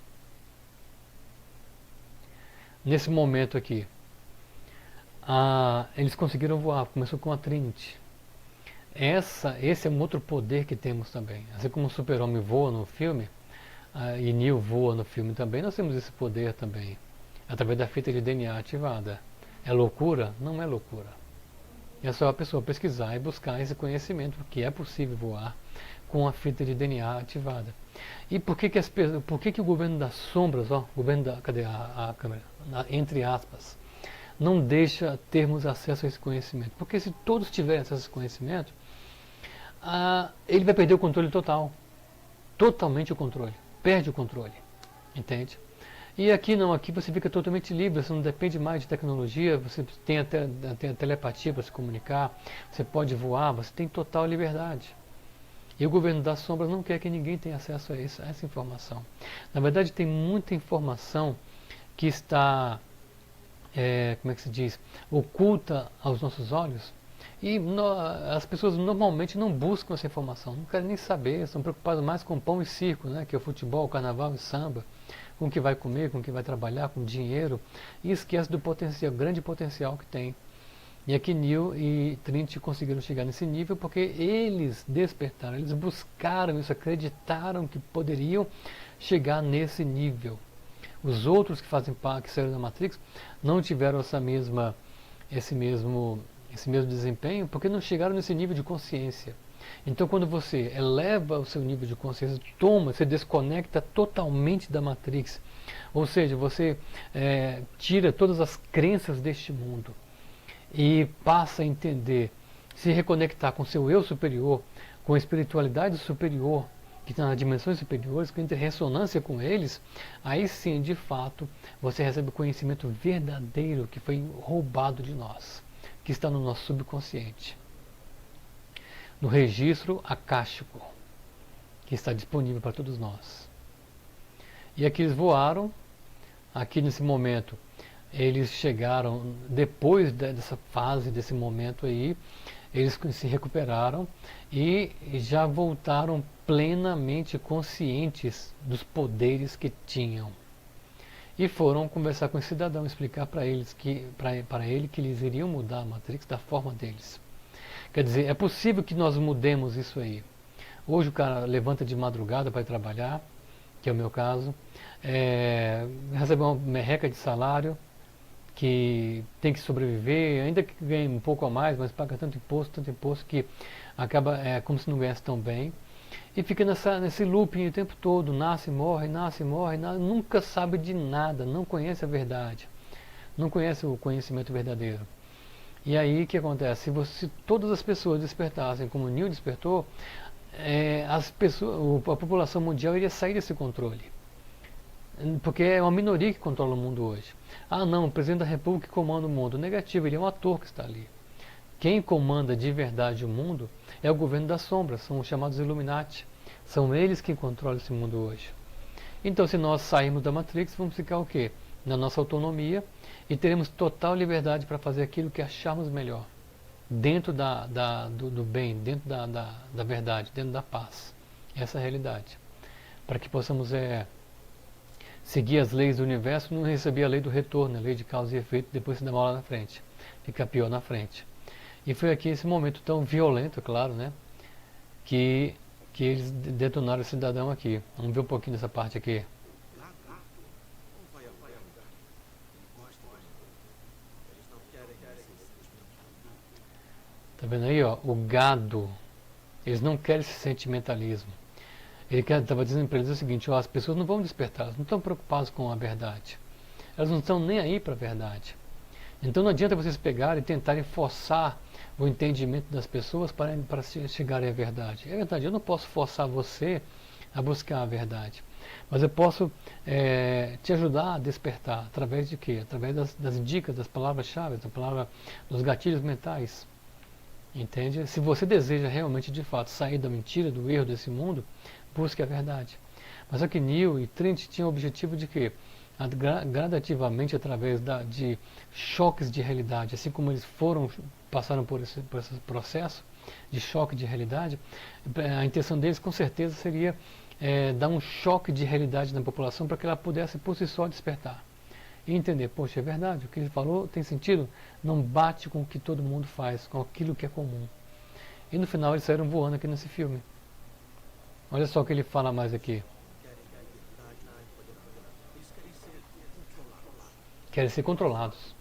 nesse momento aqui, eles conseguiram voar, começou com a Trinity. Esse é um outro poder que temos também. Assim como o Super-Homem voa no filme, e Neo voa no filme também, nós temos esse poder também, através da fita de DNA ativada. É loucura? Não é loucura. É só a pessoa pesquisar e buscar esse conhecimento, que é possível voar com a fita de DNA ativada. E por que que o governo das sombras, ó, cadê a câmera? Entre aspas, não deixa termos acesso a esse conhecimento? Porque se todos tiverem acesso a esse conhecimento, ele vai perder o controle total. Totalmente o controle. Perde o controle. Entende? E aqui não, aqui você fica totalmente livre, você não depende mais de tecnologia, você tem até a telepatia para se comunicar, você pode voar, você tem total liberdade. E o governo das sombras não quer que ninguém tenha acesso a essa informação. Na verdade, tem muita informação que está, como é que se diz, oculta aos nossos olhos. E as pessoas normalmente não buscam essa informação, não querem nem saber, estão preocupadas mais com pão e circo, né, que é o futebol, o carnaval e samba, com o que vai comer, com o que vai trabalhar, com dinheiro, e esquece do potencial, grande potencial que tem. E aqui Neo e Trinity conseguiram chegar nesse nível porque eles despertaram, eles buscaram isso, acreditaram que poderiam chegar nesse nível. Os outros que fazem parte, que saíram da Matrix, não tiveram esse mesmo desempenho porque não chegaram nesse nível de consciência. Então quando você eleva o seu nível de consciência, você desconecta totalmente da Matrix, ou seja, você tira todas as crenças deste mundo e passa a entender, se reconectar com seu eu superior, com a espiritualidade superior, que está nas dimensões superiores, que entra em ressonância com eles, aí sim, de fato, você recebe o conhecimento verdadeiro que foi roubado de nós, que está no nosso subconsciente, no registro akáshico, que está disponível para todos nós. E aqui eles voaram, aqui nesse momento, eles chegaram, depois dessa fase, desse momento aí, eles se recuperaram e já voltaram plenamente conscientes dos poderes que tinham. E foram conversar com esse cidadão, explicar para ele que eles iriam mudar a Matrix da forma deles. Quer dizer, é possível que nós mudemos isso aí. Hoje o cara levanta de madrugada para ir trabalhar, que é o meu caso, recebe uma merreca de salário, que tem que sobreviver, ainda que ganhe um pouco a mais, mas paga tanto imposto que acaba como se não ganhasse tão bem. E fica nesse looping o tempo todo, nasce, morre, nunca sabe de nada, não conhece a verdade, não conhece o conhecimento verdadeiro. E aí o que acontece? Se todas as pessoas despertassem como o Neil despertou, a população mundial iria sair desse controle. Porque é uma minoria que controla o mundo hoje. Ah não, o presidente da república comanda o mundo. Negativo, ele é um ator que está ali. Quem comanda de verdade o mundo é o governo das sombras, são os chamados Illuminati. São eles que controlam esse mundo hoje. Então se nós sairmos da Matrix, vamos ficar o quê? Na nossa autonomia e teremos total liberdade para fazer aquilo que acharmos melhor. Dentro do bem, dentro da verdade, dentro da paz. Essa é a realidade. Para que possamos seguir as leis do universo, não receber a lei do retorno, a lei de causa e efeito, depois se dá mal lá na frente. Fica pior na frente. E foi aqui esse momento tão violento, claro, né? Que eles detonaram o cidadão aqui. Vamos ver um pouquinho dessa parte aqui. Tá vendo aí, ó? O gado. Eles não querem esse sentimentalismo. Ele estava dizendo para eles o seguinte, ó, as pessoas não vão despertar, elas não estão preocupadas com a verdade. Elas não estão nem aí para a verdade. Então não adianta vocês pegarem e tentarem forçar o entendimento das pessoas para chegarem à verdade. É verdade, eu não posso forçar você a buscar a verdade. Mas eu posso te ajudar a despertar. Através de quê? Através das dicas, das palavras-chave, dos gatilhos mentais. Entende? Se você deseja realmente, de fato, sair da mentira, do erro desse mundo, busque a verdade. Mas só que Neil e Trinity tinham o objetivo de quê? Gradativamente, através de choques de realidade, assim como eles passaram por esse processo de choque de realidade, a intenção deles com certeza seria dar um choque de realidade na população para que ela pudesse por si só despertar. E entender, poxa, é verdade, o que ele falou tem sentido, não bate com o que todo mundo faz, com aquilo que é comum. E no final eles saíram voando aqui nesse filme. Olha só o que ele fala mais aqui. Querem ser controlados.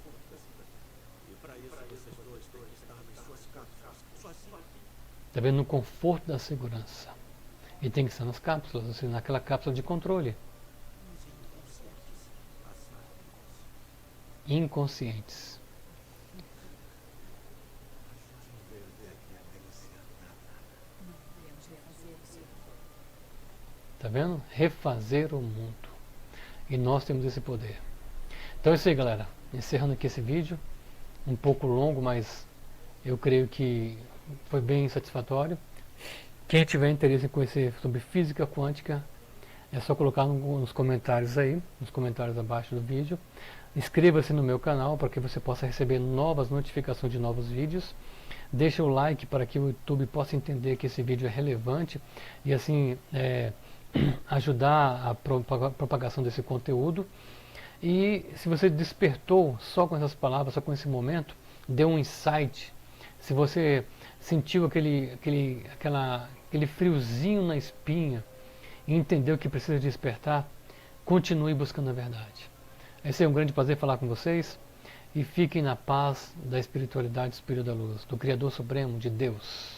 Está vendo? No conforto da segurança. E tem que ser nas cápsulas, ou seja, naquela cápsula de controle. Inconscientes. Tá vendo? Refazer o mundo. E nós temos esse poder. Então é isso aí, galera. Encerrando aqui esse vídeo. Um pouco longo, mas eu creio que foi bem satisfatório. Quem tiver interesse em conhecer sobre física quântica, é só colocar nos comentários aí, nos comentários abaixo do vídeo. Inscreva-se no meu canal para que você possa receber novas notificações de novos vídeos. Deixe o like para que o YouTube possa entender que esse vídeo é relevante e assim ajudar a propagação desse conteúdo. E se você despertou só com essas palavras, só com esse momento, deu um insight, se você sentiu aquele friozinho na espinha e entendeu que precisa despertar, continue buscando a verdade. Esse é um grande prazer falar com vocês e fiquem na paz da espiritualidade, do Espírito da Luz, do Criador Supremo, de Deus.